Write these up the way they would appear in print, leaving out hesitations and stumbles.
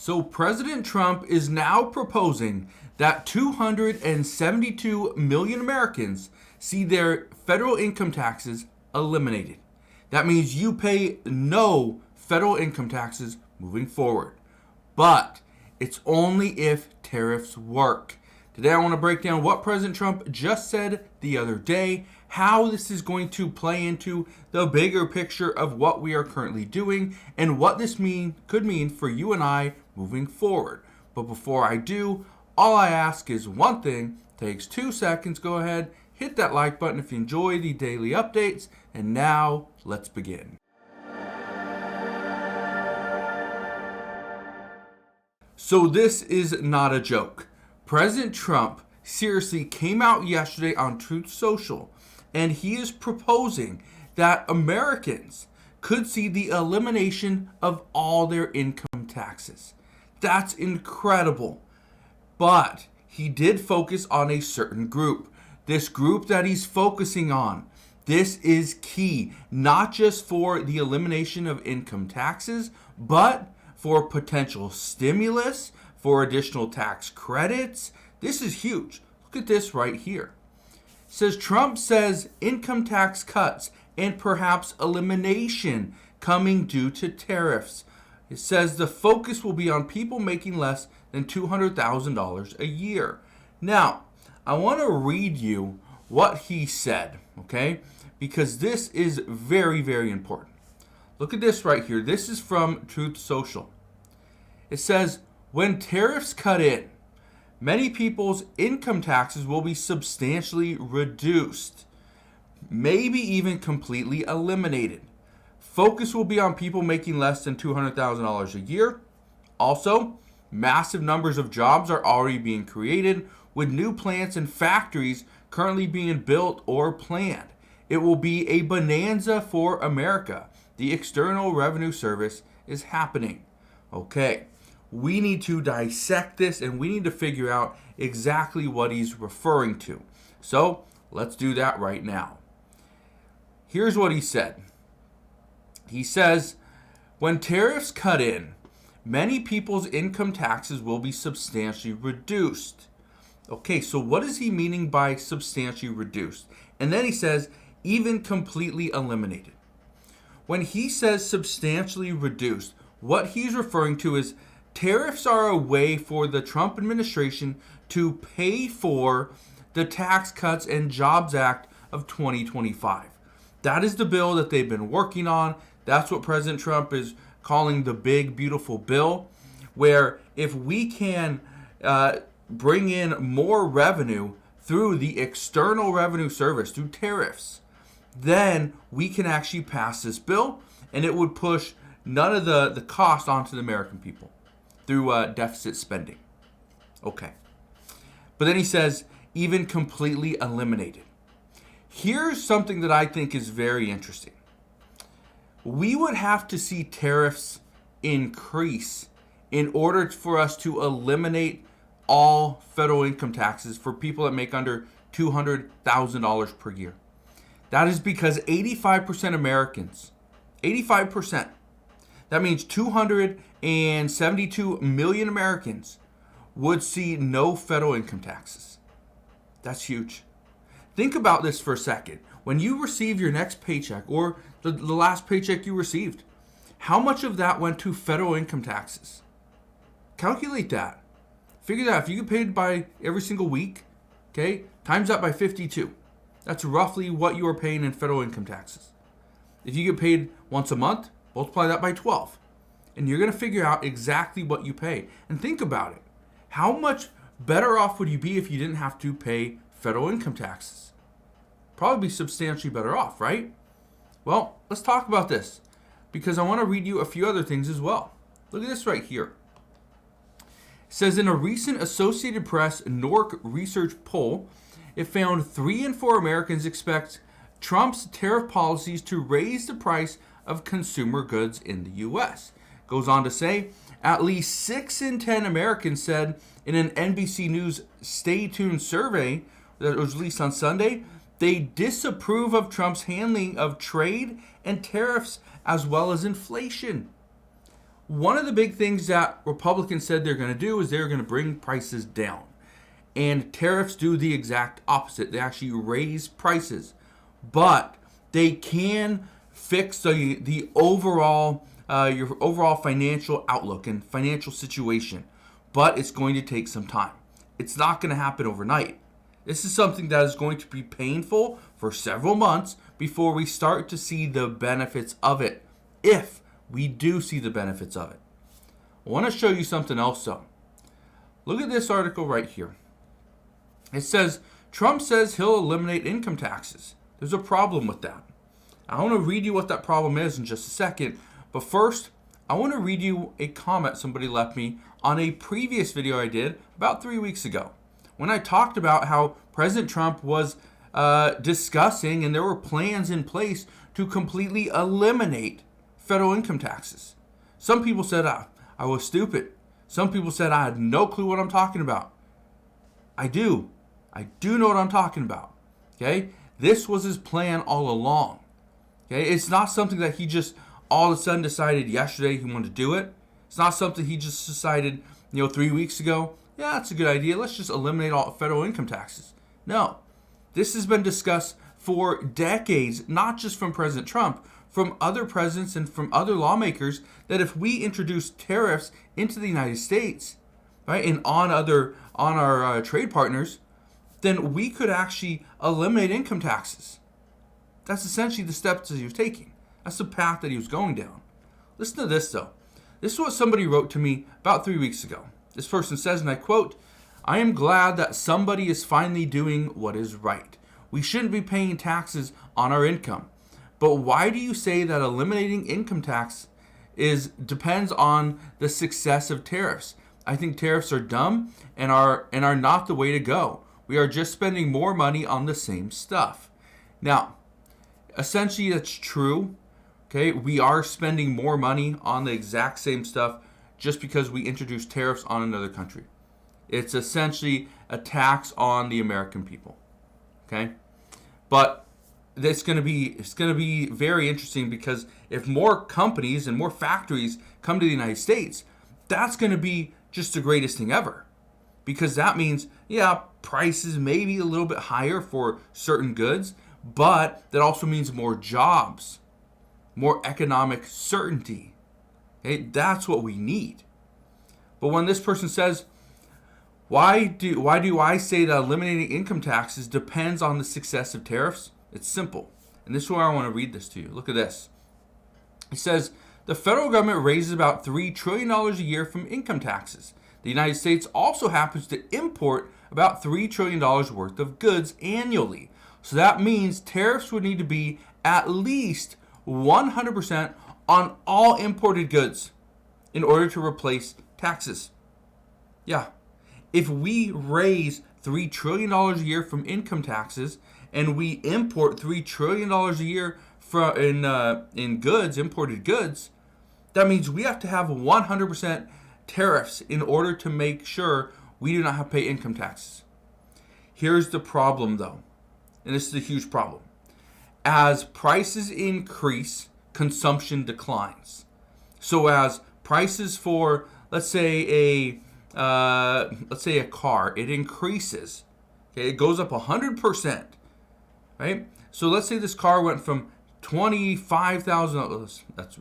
So President Trump is now proposing that 272 million Americans see their federal income taxes eliminated. That means you pay no federal income taxes moving forward. But it's only if tariffs work. Today I want to break down what President Trump just said the other day, how this is going to play into the bigger picture of what we are currently doing, and what this could mean for you and I moving forward. But before I do, all I ask is one thing. Takes 2 seconds. Go ahead, hit that like button if you enjoy the daily updates. And now, let's begin. So this is not a joke. President Trump seriously came out yesterday on Truth Social, and he is proposing that Americans could see the elimination of all their income taxes. That's incredible. But he did focus on a certain group. This group that he's focusing on, this is key, not just for the elimination of income taxes, but for potential stimulus, for additional tax credits. This is huge. Look at this right here. It says Trump says income tax cuts and perhaps elimination coming due to tariffs. It says the focus will be on people making less than $200,000 a year. Now, I want to read you what he said, okay? Because this is very, very important. Look at this right here. This is from Truth Social. It says, when tariffs cut in, many people's income taxes will be substantially reduced, maybe even completely eliminated. Focus will be on people making less than $200,000 a year. Also, massive numbers of jobs are already being created, with new plants and factories currently being built or planned. It will be a bonanza for America. The External Revenue Service is happening. Okay, we need to dissect this and we need to figure out exactly what he's referring to. So let's do that right now. Here's what he said. He says, when tariffs cut in, many people's income taxes will be substantially reduced. Okay, so what is he meaning by substantially reduced? And then he says, even completely eliminated. When he says substantially reduced, what he's referring to is tariffs are a way for the Trump administration to pay for the Tax Cuts and Jobs Act of 2025. That is the bill that they've been working on. That's what President Trump is calling the big, beautiful bill, where if we can bring in more revenue through the External Revenue Service, through tariffs, then we can actually pass this bill, and it would push none of the cost onto the American people through deficit spending. Okay. But then he says, even completely eliminated. Here's something that I think is very interesting. We would have to see tariffs increase in order for us to eliminate all federal income taxes for people that make under $200,000 per year. That is because 85% Americans, 85%, that means 272 million Americans would see no federal income taxes. That's huge. Think about this for a second. When you receive your next paycheck or the last paycheck you received, how much of that went to federal income taxes? Calculate that. Figure that if you get paid by every single week, okay, times that by 52. That's roughly what you are paying in federal income taxes. If you get paid once a month, multiply that by 12. And you're going to figure out exactly what you pay. And think about it. How much better off would you be if you didn't have to pay federal income taxes? Probably be substantially better off, right? Well, let's talk about this because I want to read you a few other things as well. Look at this right here. It says in a recent Associated Press NORC research poll, it found 3 in 4 Americans expect Trump's tariff policies to raise the price of consumer goods in the U.S. Goes on to say, at least 6 in 10 Americans said in an NBC News Stay Tuned survey that was released on Sunday, they disapprove of Trump's handling of trade and tariffs as well as inflation. one of the big things that Republicans said they're going to do is they're going to bring prices down. And tariffs do the exact opposite. They actually raise prices. But they can fix the overall your overall financial outlook and financial situation. But it's going to take some time. It's not going to happen overnight. This is something that is going to be painful for several months before we start to see the benefits of it, if we do see the benefits of it. I want to show you something else though. Look at this article right here. It says, Trump says he'll eliminate income taxes. There's a problem with that. I want to read you what that problem is in just a second, but first, I want to read you a comment somebody left me on a previous video I did about 3 weeks ago, when I talked about how President Trump was discussing and there were plans in place to completely eliminate federal income taxes. Some people said I was stupid. Some people said I had no clue what I'm talking about. I do know what I'm talking about. Okay? This was his plan all along. Okay? It's not something that he just all of a sudden decided yesterday he wanted to do it. It's not something he just decided, 3 weeks ago. Yeah, that's a good idea. Let's just eliminate all federal income taxes. No. This has been discussed for decades, not just from President Trump, from other presidents and from other lawmakers, that if we introduce tariffs into the United States, right, and on our trade partners, then we could actually eliminate income taxes. That's essentially the steps that he was taking. That's the path that he was going down. Listen to this though. This is what somebody wrote to me about 3 weeks ago. This person says, and I quote, "I am glad that somebody is finally doing what is right. We shouldn't be paying taxes on our income. But why do you say that eliminating income tax depends on the success of tariffs? I think tariffs are dumb and are not the way to go. We are just spending more money on the same stuff." Now, essentially that's true. Okay, we are spending more money on the exact same stuff just because we introduced tariffs on another country. It's essentially a tax on the American people. Okay? But it's going to be very interesting, because if more companies and more factories come to the United States, that's going to be just the greatest thing ever. Because that means, prices may be a little bit higher for certain goods, but that also means more jobs, more economic certainty. Okay? That's what we need. But when this person says, why do I say that eliminating income taxes depends on the success of tariffs? It's simple. And this is where I want to read this to you. Look at this. It says, the federal government raises about $3 trillion a year from income taxes. The United States also happens to import about $3 trillion worth of goods annually. So that means tariffs would need to be at least 100% on all imported goods in order to replace taxes. Yeah. If we raise $3 trillion a year from income taxes and we import $3 trillion a year in goods, imported goods, that means we have to have 100% tariffs in order to make sure we do not have to pay income taxes. Here's the problem though, and this is a huge problem. As prices increase, consumption declines. So as prices for, let's say a car, it increases. Okay, it goes up 100%. Right? So let's say this car went from $25,000. That's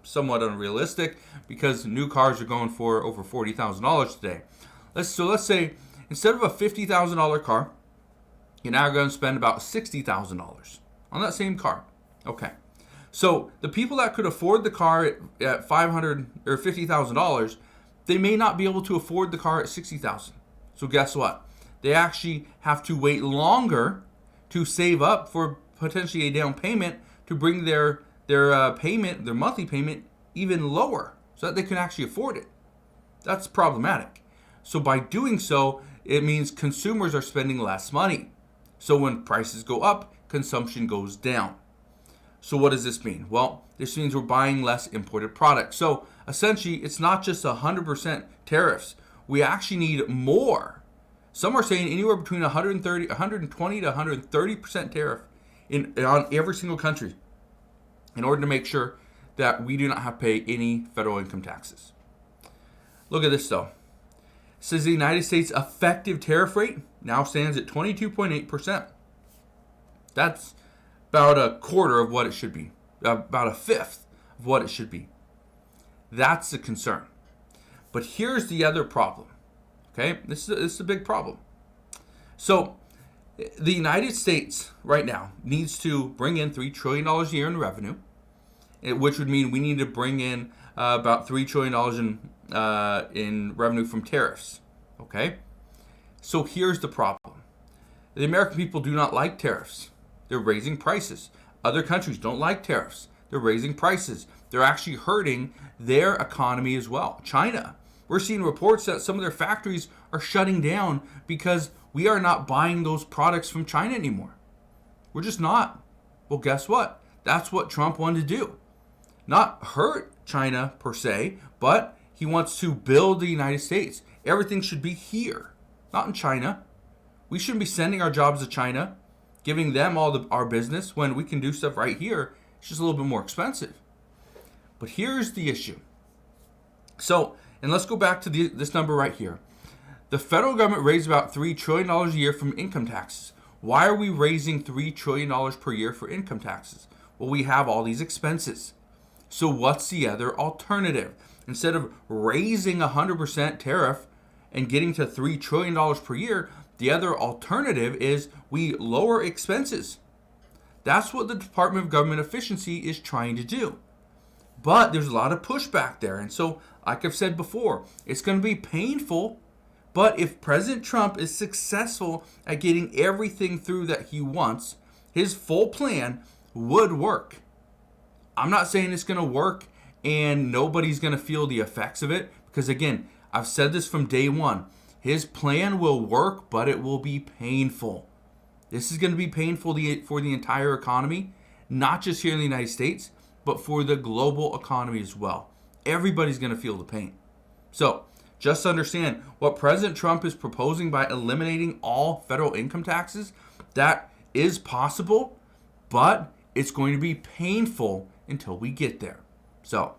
somewhat unrealistic, because new cars are going for over $40,000 today. Let's say instead of a $50,000 car, you're now going to spend about $60,000 on that same car. Okay. So the people that could afford the car at $500,000 or $50,000, they may not be able to afford the car at $60,000. So guess what? They actually have to wait longer to save up for potentially a down payment to bring their monthly payment even lower, so that they can actually afford it. That's problematic. So by doing so, it means consumers are spending less money. So when prices go up, consumption goes down. So what does this mean? Well, this means we're buying less imported products. So essentially, it's not just 100% tariffs. We actually need more. Some are saying anywhere between 120 to 130% tariff on every single country, in order to make sure that we do not have to pay any federal income taxes. Look at this though. It says the United States effective tariff rate now stands at 22.8%. That's about a quarter of what it should be, about a fifth of what it should be. That's the concern. But here's the other problem. Okay, this is a big problem. So the United States right now needs to bring in $3 trillion a year in revenue, which would mean we need to bring in about $3 trillion in revenue from tariffs. Okay, so here's the problem. The American people do not like tariffs. They're raising prices. Other countries don't like tariffs. They're raising prices. They're actually hurting their economy as well. China, we're seeing reports that some of their factories are shutting down because we are not buying those products from China anymore. We're just not. Well, guess what? That's what Trump wanted to do. Not hurt China per se, but he wants to build the United States. Everything should be here, not in China. We shouldn't be sending our jobs to China, giving them all our business when we can do stuff right here. It's just a little bit more expensive. But here's the issue. So, and let's go back to this number right here. The federal government raised about $3 trillion a year from income taxes. Why are we raising $3 trillion per year for income taxes? Well, we have all these expenses. So what's the other alternative? Instead of raising 100% tariff and getting to $3 trillion per year, the other alternative is we lower expenses. That's what the Department of Government Efficiency is trying to do. But there's a lot of pushback there. And so, like I've said before, it's going to be painful. But if President Trump is successful at getting everything through that he wants, his full plan would work. I'm not saying it's going to work and nobody's going to feel the effects of it. Because again, I've said this from day one. His plan will work, but it will be painful. This is going to be painful for the entire economy, not just here in the United States, but for the global economy as well. Everybody's going to feel the pain. So just understand what President Trump is proposing by eliminating all federal income taxes. That is possible, but it's going to be painful until we get there. So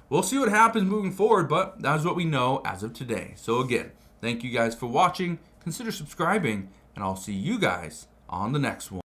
we'll see what happens moving forward, but that's what we know as of today. So again, thank you guys for watching. Consider subscribing, and I'll see you guys on the next one.